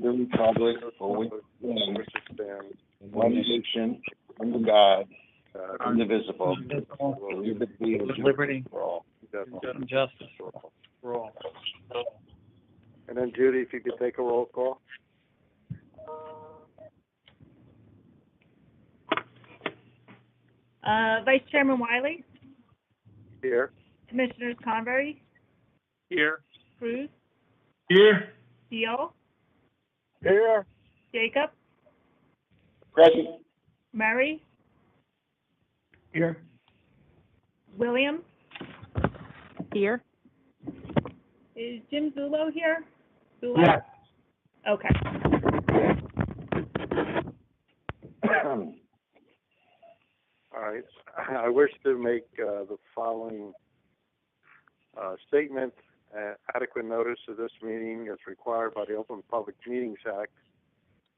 the republic for which it stands, one nation, under God, indivisible, with liberty for all. And justice for all. And then Judy, if you could take a roll call. Vice Chairman Wiley, Here. Commissioners Convery, Here. Cruz, Here. Steele, Here. Jacob, Present. Murray, Here. William. Here. Is Jim Zulo here? Zulo? Yes. Okay. All right. I wish to make the following statement. Adequate notice of this meeting as required by the Open Public Meetings Act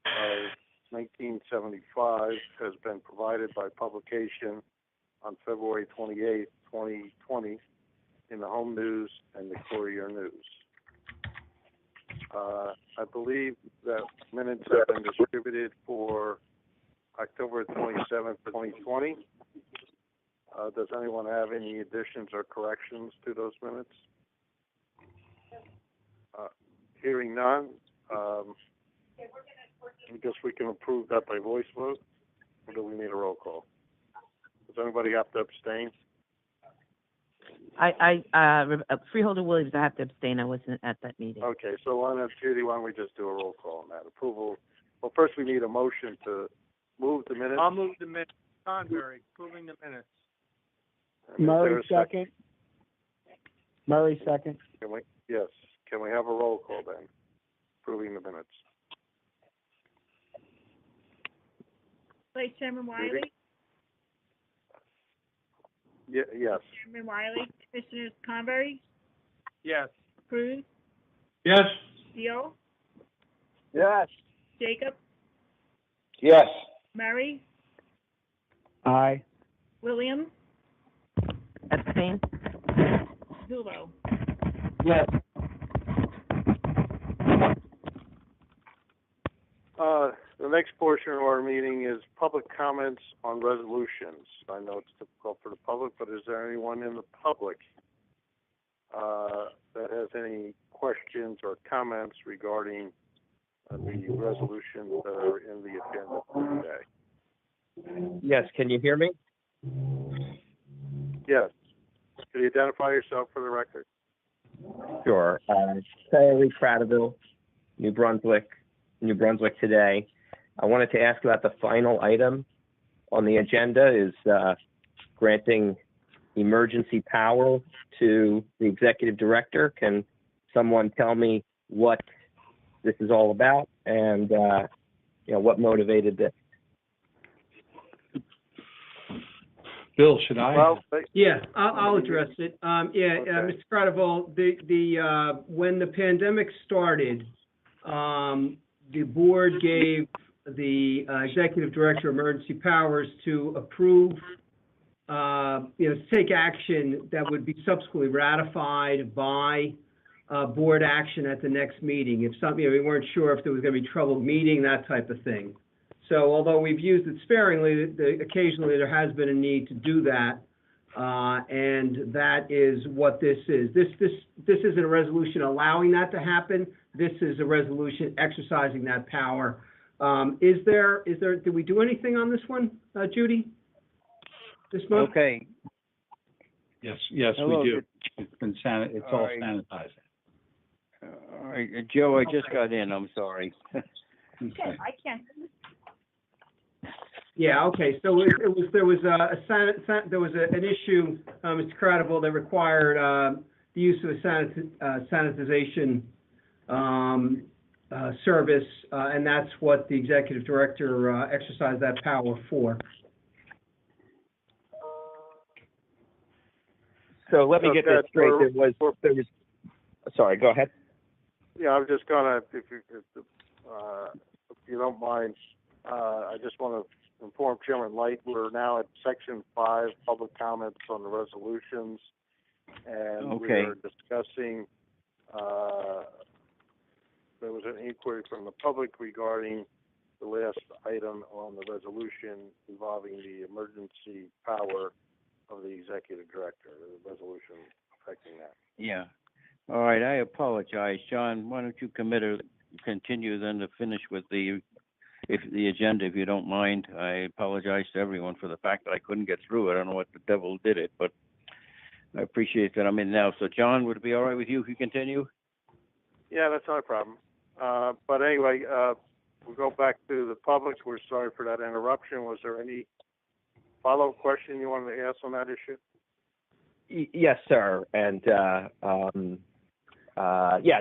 of 1975 has been provided by publication on February 28, 2020 in the Home News and the Courier News. I believe that minutes have been distributed for October 27th, 2020. Does anyone have any additions or corrections to those minutes? Hearing none, I guess we can approve that by voice vote, or do we need a roll call? Does anybody have to abstain? Freeholder Williams, I have to abstain. I wasn't at that meeting. Okay, so Judy, why don't we just do a roll call on that? Approval. Well, first we need a motion to move the minutes. I'll move the minutes. Convery, approving the minutes. Murray second. Murray second. Yes. Can we have a roll call then? Approving the minutes. Vice Chairman Wiley, Yes. Chairman Wiley, Commissioners Convery, Yes. Cruz, Yes. Steele, Yes. Jacob, Yes. Murray, Aye. William, Abstain. Zulo. Yes. The next portion of our meeting is public comments on resolutions. I know it's difficult for the public, but is there anyone in the public that has any questions or comments regarding the resolutions that are in the agenda for today? Yes, can you hear me? Yes. Could you identify yourself for the record? Sure. Lee Prattville, New Brunswick today. I wanted to ask about the final item on the agenda is granting emergency power to the executive director. Can someone tell me what this is all about and what motivated this? Bill, should I? Well, Yeah, I'll address it. Mr. Cradiville, when the pandemic started, the board gave the executive director emergency powers to approve, to take action that would be subsequently ratified by board action at the next meeting. If something, we weren't sure if there was going to be trouble meeting, that type of thing. So although we've used it sparingly, occasionally there has been a need to do that, and that is what this is. This isn't a resolution allowing that to happen. This is a resolution exercising that power. Did we do anything on this one, Judy? This month? Okay. Yes, Hello, we do. It's been it's all right. sanitized. All right, Joe, I just got in. I'm sorry. Okay. I can't. Yeah, okay, so there was an issue, Mr. Cradiville, that required the use of a sanitization service, and that's what the executive director exercised that power for. So let me get this straight. There was. Sorry, go ahead. Yeah, I'm just gonna, if you don't mind, I just want to inform Chairman Light, we're now at Section 5, public comments on the resolutions, and Okay. we're discussing there was an inquiry from the public regarding the last item on the resolution involving the emergency power of the executive director, the resolution affecting that. Yeah. All right, I apologize. John, why don't you continue then to finish with the agenda, if you don't mind. I apologize to everyone for the fact that I couldn't get through it. I don't know what the devil did it, but I appreciate that I'm in now. So, John, would it be all right with you if you continue? Yeah, that's not a problem. But anyway, we'll go back to the public. We're sorry for that interruption. Was there any follow-up question you wanted to ask on that issue? Yes, sir. And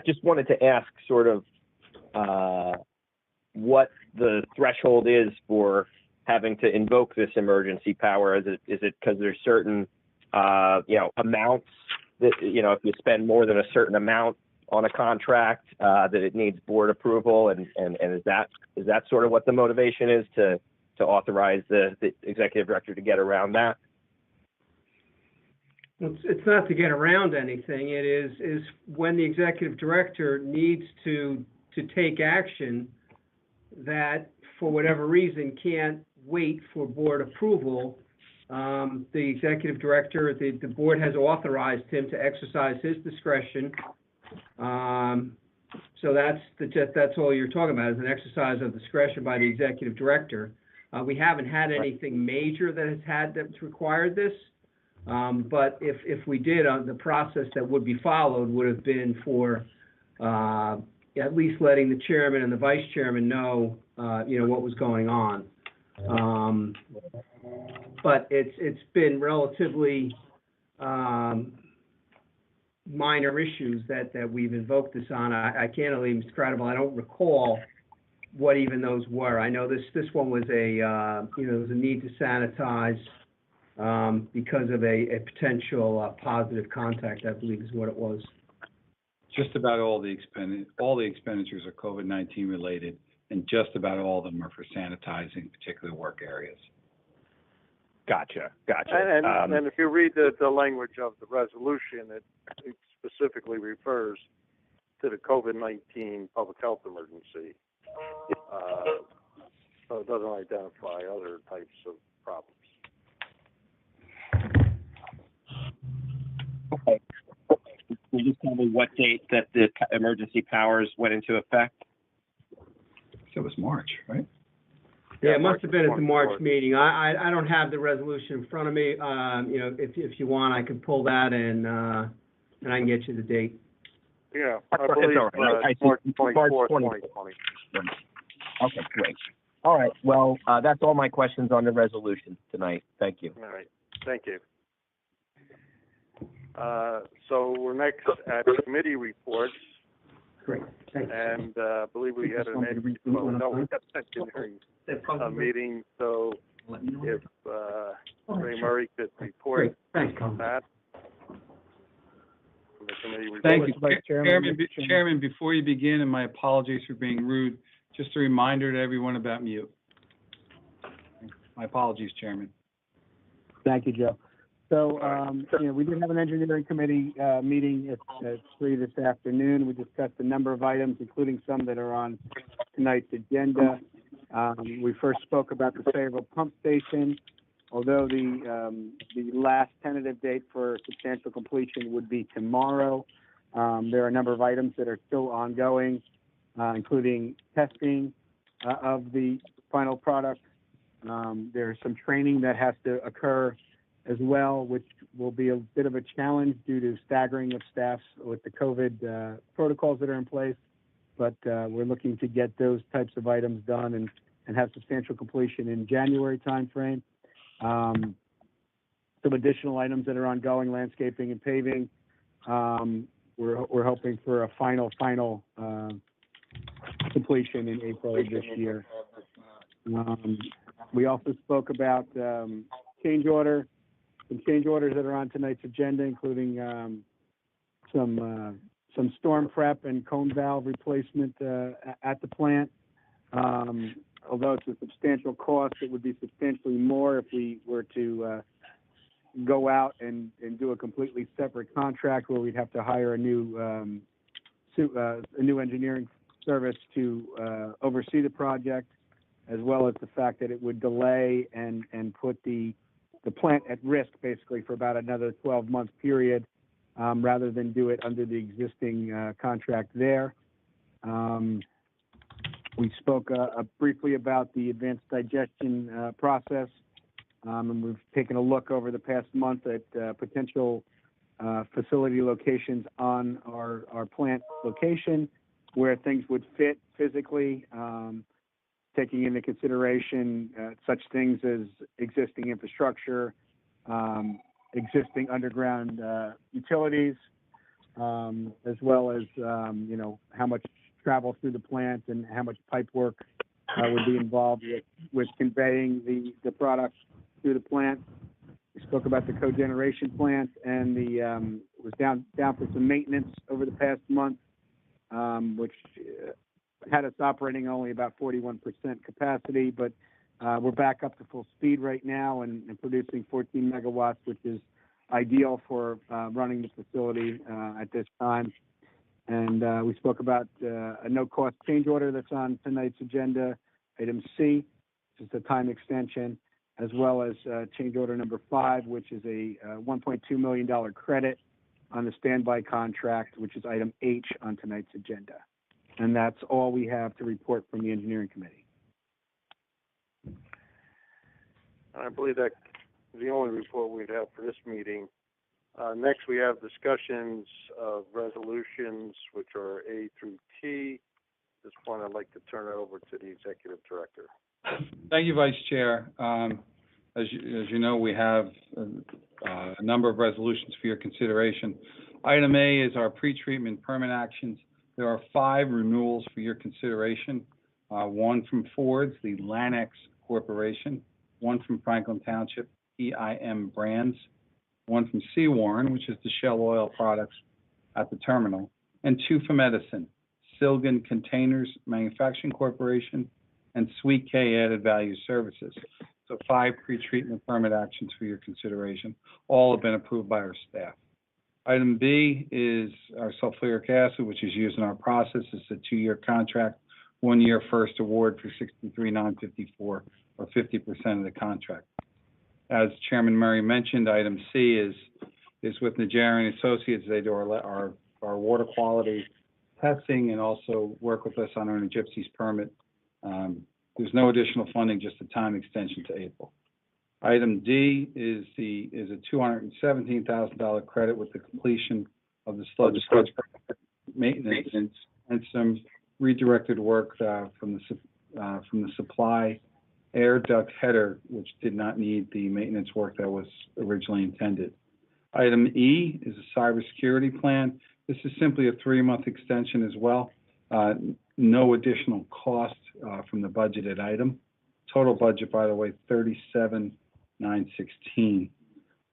just wanted to ask sort of what the threshold is for having to invoke this emergency power. Is it because there's certain amounts that, if you spend more than a certain amount on a contract, that it needs board approval, and is that sort of what the motivation is to authorize the executive director to get around that? It's not to get around anything. It is when the executive director needs to take action that, for whatever reason, can't wait for board approval. The executive director, the board has authorized him to exercise his discretion. So that's all you're talking about, is an exercise of discretion by the executive director. We haven't had anything major that's required this. But if we did, the process that would be followed would have been for at least letting the chairman and the vice chairman know, what was going on. But it's been relatively minor issues that we've invoked this on. I can't believe, Mr. Credible, I don't recall what even those were. I know this one was there was a need to sanitize because of a potential positive contact, I believe is what it was. Just about all the expenditures are COVID-19 related, and just about all of them are for sanitizing particular work areas. Gotcha. And if you read the language of the resolution, it specifically refers to the COVID-19 public health emergency. So it doesn't identify other types of problems. Okay. Can you just tell me what date that the emergency powers went into effect? So it was March, right? Yeah, it must have been at the March meeting. I don't have the resolution in front of me. If you want, I can pull that and I can get you the date. Yeah, I believe March 24th, 2020. Okay, great. All right. Well, that's all my questions on the resolution tonight. Thank you. All right. Thank you. So we're next at committee reports. Great. Thanks. And I believe we had an engineering meeting. So if Ray Murray could report on that. The committee report. Thank you. Chairman, before you begin, and my apologies for being rude, just a reminder to everyone about mute. My apologies, Chairman. Thank you, Joe. So, we did have an engineering committee meeting at 3 this afternoon. We discussed a number of items, including some that are on tonight's agenda. We first spoke about the Sayreville pump station. Although the last tentative date for substantial completion would be tomorrow, there are a number of items that are still ongoing, including testing of the final product. There's some training that has to occur as well, which will be a bit of a challenge due to staggering of staffs with the COVID protocols that are in place. But we're looking to get those types of items done and have substantial completion in January timeframe. Some additional items that are ongoing, landscaping and paving. We're hoping for a final completion in April of this year. We also spoke about some change orders that are on tonight's agenda, including some storm prep and cone valve replacement at the plant. Although it's a substantial cost, it would be substantially more if we were to go out and do a completely separate contract where we'd have to hire a new engineering Service to oversee the project, as well as the fact that it would delay and put the plant at risk basically for about another 12-month period, rather than do it under the existing contract there. We spoke briefly about the advanced digestion process, and we've taken a look over the past month at potential facility locations on our plant location where things would fit physically, taking into consideration such things as existing infrastructure, existing underground utilities, as well as how much travel through the plant and how much pipe work would be involved with conveying the product through the plant. We spoke about the cogeneration plant and was down for some maintenance over the past month, which had us operating only about 41% capacity, but we're back up to full speed right now and producing 14 megawatts, which is ideal for running the facility at this time. And we spoke about a no-cost change order that's on tonight's agenda, item C, which is the time extension, as well as change order number 5, which is a $1.2 million credit on the standby contract, which is item H on tonight's agenda. And that's all we have to report from the engineering committee. I believe that's the only report we'd have for this meeting. Next, we have discussions of resolutions, which are A through T. At this point, I'd like to turn it over to the executive director. Thank you, Vice Chair. As you know, we have a number of resolutions for your consideration. Item A is our pretreatment permit actions. There are 5 renewals for your consideration. One from Ford's, the Lannex Corporation. One from Franklin Township, EIM Brands. One from Seawarren, which is the Shell Oil products at the terminal. And 2 from Edison, Silgan Containers Manufacturing Corporation and Sweet K Added Value Services. So 5 pretreatment permit actions for your consideration. All have been approved by our staff. Item B is our sulfuric acid, which is used in our process. It's a 2-year contract, 1-year first award for $63,954, or 50% of the contract. As Chairman Murray mentioned, item C is with Najarian Associates. They do our water quality testing and also work with us on our Gypsies permit. There's no additional funding, just a time extension to April. Item D is a $217,000 credit with the completion of the sludge maintenance and some redirected work from the supply air duct header, which did not need the maintenance work that was originally intended. Item E is a cybersecurity plan. This is simply a 3-month extension as well. No additional cost from the budgeted item. Total budget, by the way, $37,916.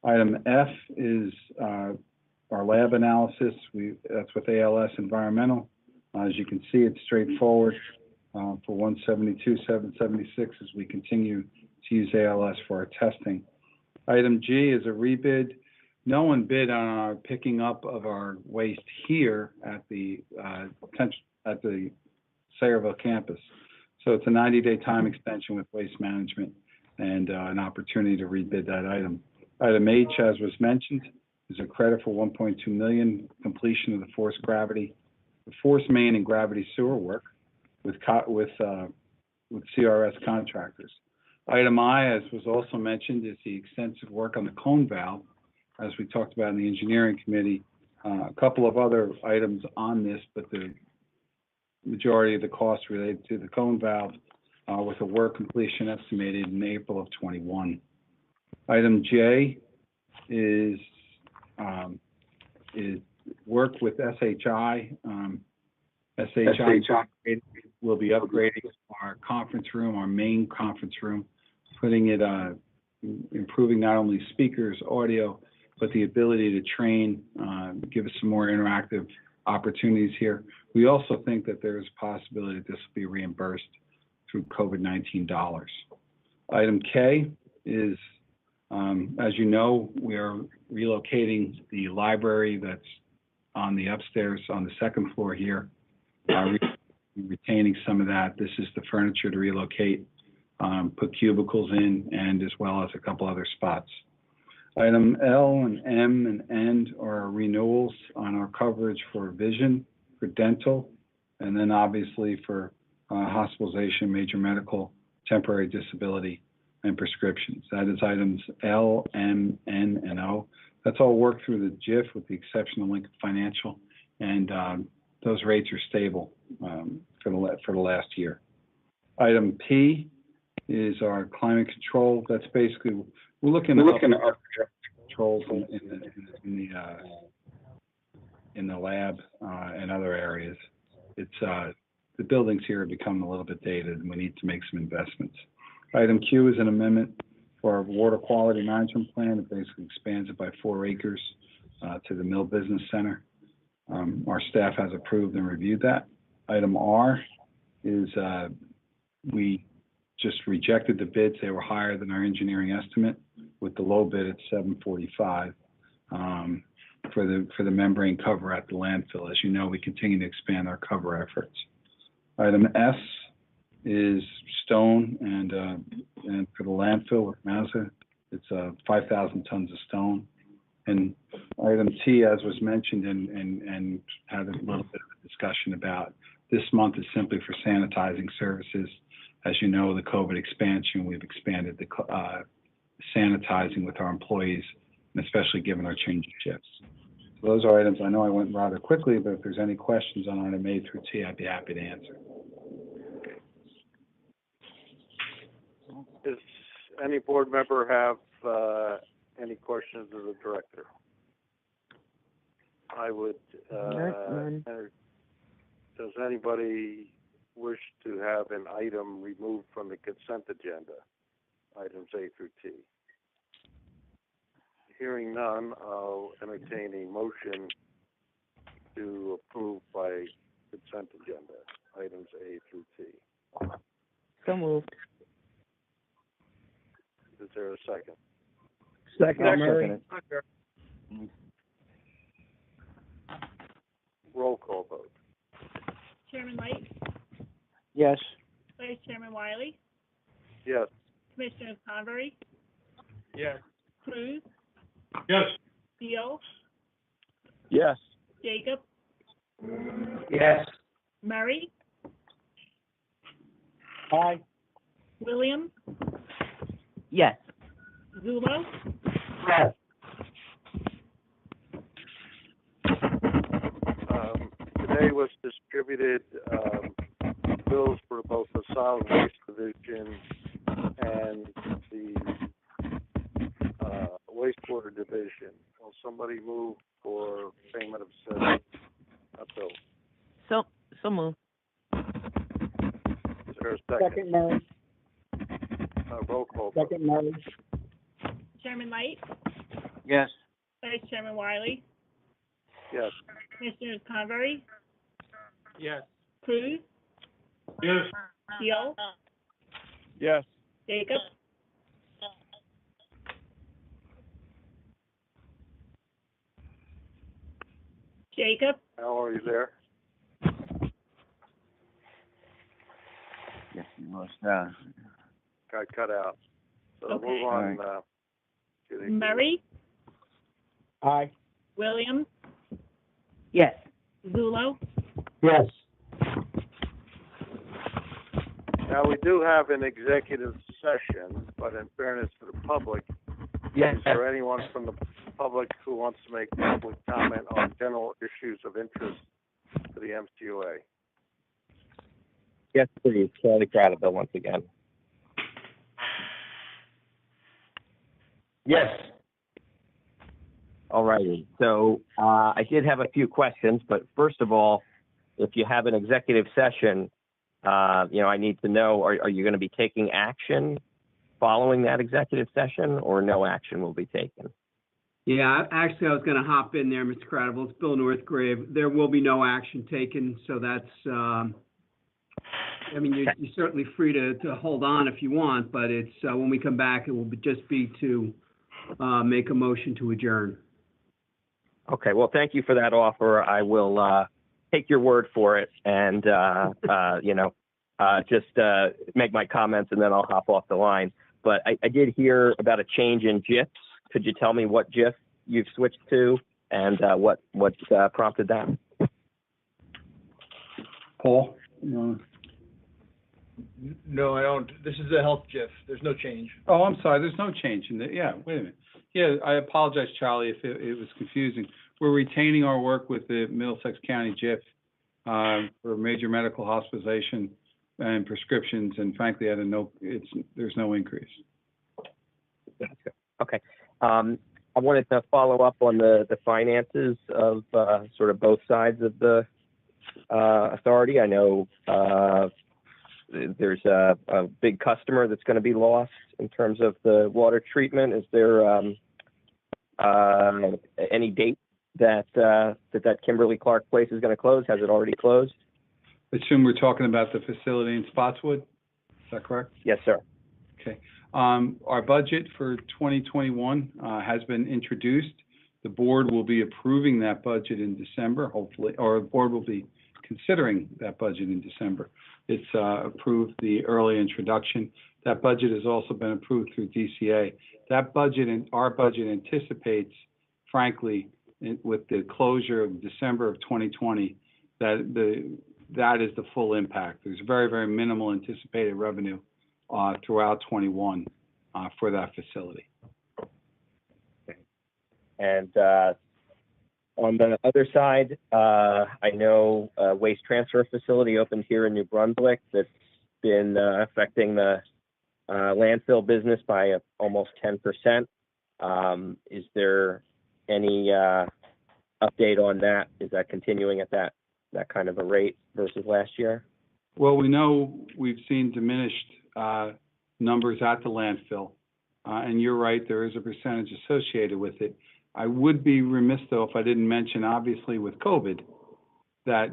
Item F is our lab analysis. That's with ALS Environmental. As you can see, it's straightforward for 172,776 as we continue to use ALS for our testing. Item G is a rebid. No one bid on our picking up of our waste here at the Sayreville campus. So it's a 90-day time extension with Waste Management and an opportunity to rebid that item. Item H, as was mentioned, is a credit for $1.2 million, completion of the force main and gravity sewer work with CRS contractors. Item I, as was also mentioned, is the extensive work on the cone valve, as we talked about in the engineering committee. A couple of other items on this, but the majority of the costs related to the cone valve, with a work completion estimated in April of 21. Item J is work with SHI. SHI will be upgrading our conference room, our main conference room, putting it, improving not only speakers, audio, but the ability to train, give us some more interactive opportunities here. We also think that there's a possibility that this will be reimbursed through COVID-19 dollars. Item K is, as you know, we are relocating the library that's on the upstairs on the second floor here. retaining some of that. This is the furniture to relocate, put cubicles in, and as well as a couple other spots. Item L and M and N are renewals on our coverage for vision, for dental, and then obviously for hospitalization, major medical, temporary disability, and prescriptions. That is items L, M, N, and O. That's all worked through the JIF with the exception of Lincoln Financial, and those rates are stable for the last year. Item P is our climate control. That's basically, we're looking at controls in the lab and other areas. It's the buildings here have become a little bit dated, and we need to make some investments. Item Q is an amendment for our water quality management plan. It basically expands it by 4 acres to the Mill Business Center. Our staff has approved and reviewed that. Item R is we just rejected the bids. They were higher than our engineering estimate, with the low bid at $745 for the membrane cover at the landfill. As you know, we continue to expand our cover efforts. Item S is stone, and for the landfill with Mazda, it's 5,000 tons of stone. And item T, as was mentioned and had a little bit of a discussion about, this month is simply for sanitizing services. As you know, the COVID expansion, we've expanded the sanitizing with our employees, and especially given our changing shifts. So those are items. I know I went rather quickly, but if there's any questions on item A through T, I'd be happy to answer. Does any board member have any questions of the director? I would, does anybody wish to have an item removed from the consent agenda, items A through T? Hearing none, I'll entertain a motion to approve by consent agenda, items A through T. So moved. Is there a second? Second, Murray. Roll call vote. Chairman Light, Yes. Vice Chairman Wiley, Yes. Commissioners Convery, Yes. Cruz, Yes. Beal, Yes. Jacob, Yes. Murray, Aye. Williams, Yes. Zulo, Yes. Today was distributed bills for both the solid waste division and the wastewater division. Will somebody move for payment of said bill? So moved. Is there a second? Second, Murray. Roll call vote. Second, Murray. Chairman Light, Yes. Vice Chairman Wiley, Yes. Commissioners Convery, Yes. Cruz, Yes. Beal, Yes. Jacob, Al, are you there? Yes, you must, Got cut out. So Okay. move on. All To the Murray, Aye. Williams, Yes. Zulo, Yes. Now, we do have an executive session, but in fairness to the public, Yes. is there anyone from the public who wants to make public comment on general issues of interest to the MCUA? Yes, please. Charlie Cradaville once again. Yes. All righty. So I did have a few questions, but first of all, if you have an executive session, I need to know, are you going to be taking action following that executive session, or no action will be taken? Yeah, actually, I was going to hop in there, Mr. Cradaville. It's Bill Northgrave. There will be no action taken, so that's, you're certainly free to hold on if you want, but it's, when we come back, it will just be to make a motion to adjourn. Okay, well, thank you for that offer. I will take your word for it and, just make my comments and then I'll hop off the line. But I did hear about a change in GIFs. Could you tell me what GIF you've switched to and what prompted that? Paul? No, I don't. This is a health GIF. There's no change. Oh, I'm sorry, there's no change in the, yeah, wait a minute. Yeah, I apologize, Charlie, if it was confusing. We're retaining our work with the Middlesex County GIF for major medical hospitalization and prescriptions, and frankly, there's no increase. Okay. I wanted to follow up on the finances of sort of both sides of the authority. I know there's a big customer that's going to be lost in terms of the water treatment. Is there any date that Kimberly Clark place is going to close? Has it already closed? I assume we're talking about the facility in Spotswood. Is that correct? Yes, sir. Okay. Our budget for 2021 has been introduced. The board will be approving that budget in December, hopefully, or the board will be considering that budget in December. It's approved the early introduction. That budget has also been approved through DCA. That budget and our budget anticipates, frankly, with the closure of December of 2020, that is the full impact. There's very, very minimal anticipated revenue throughout 21 for that facility. And on the other side, I know a waste transfer facility opened here in New Brunswick that's been affecting the landfill business by almost 10%. Is there any update on that? Is that continuing at that kind of a rate versus last year? Well, we know we've seen diminished numbers at the landfill, and you're right, there is a percentage associated with it. I would be remiss, though, if I didn't mention, obviously, with COVID, that,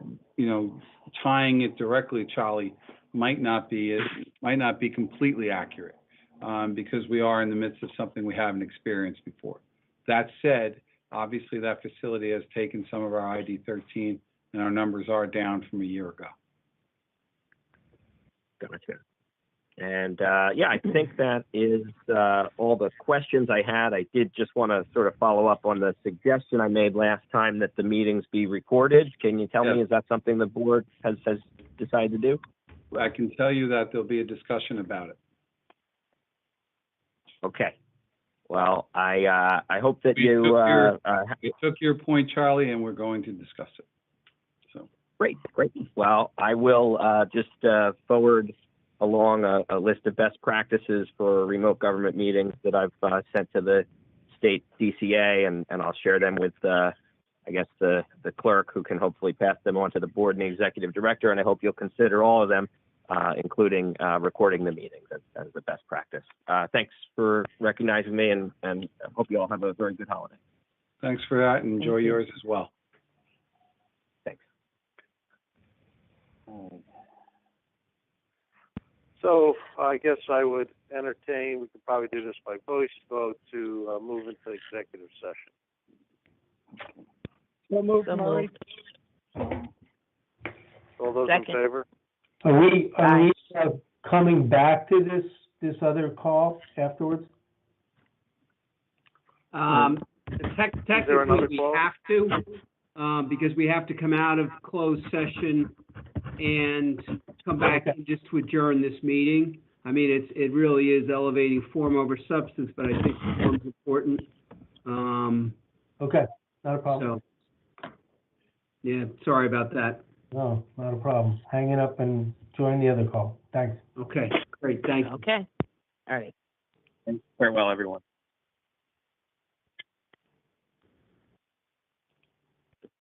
tying it directly, Charlie, might not be completely accurate, because we are in the midst of something we haven't experienced before. That said, obviously, that facility has taken some of our ID-13, and our numbers are down from a year ago. Gotcha. And I think that is all the questions I had. I did just want to sort of follow up on the suggestion I made last time that the meetings be recorded. Can you tell me, is that something the board has decided to do? I can tell you that there'll be a discussion about it. Okay. Well, I hope that you took your point, Charlie, and we're going to discuss it. So great. Well, I will just forward along a list of best practices for remote government meetings that I've sent to the state DCA, and I'll share them with the clerk, who can hopefully pass them on to the board and the executive director. And I hope you'll consider all of them, including recording the meetings as the best practice. Thanks for recognizing me, and I hope you all have a very good holiday. Thanks for that, and enjoy yours as well. Thanks. So I guess I would entertain, we could probably do this by voice vote, to move into executive session. So moved, Murray. All those Second. in favor? Are we Aye. coming back to this other call afterwards? Technically, we call? have to, because we have to come out of closed session and come back just to adjourn this meeting. I mean, it really is elevating form over substance, but I think the form's important. Okay, not a problem. So, yeah, sorry about that. No, not a problem. Hanging up and join the other call. Thanks. Okay, great, thank you. Okay. All right. Farewell, everyone.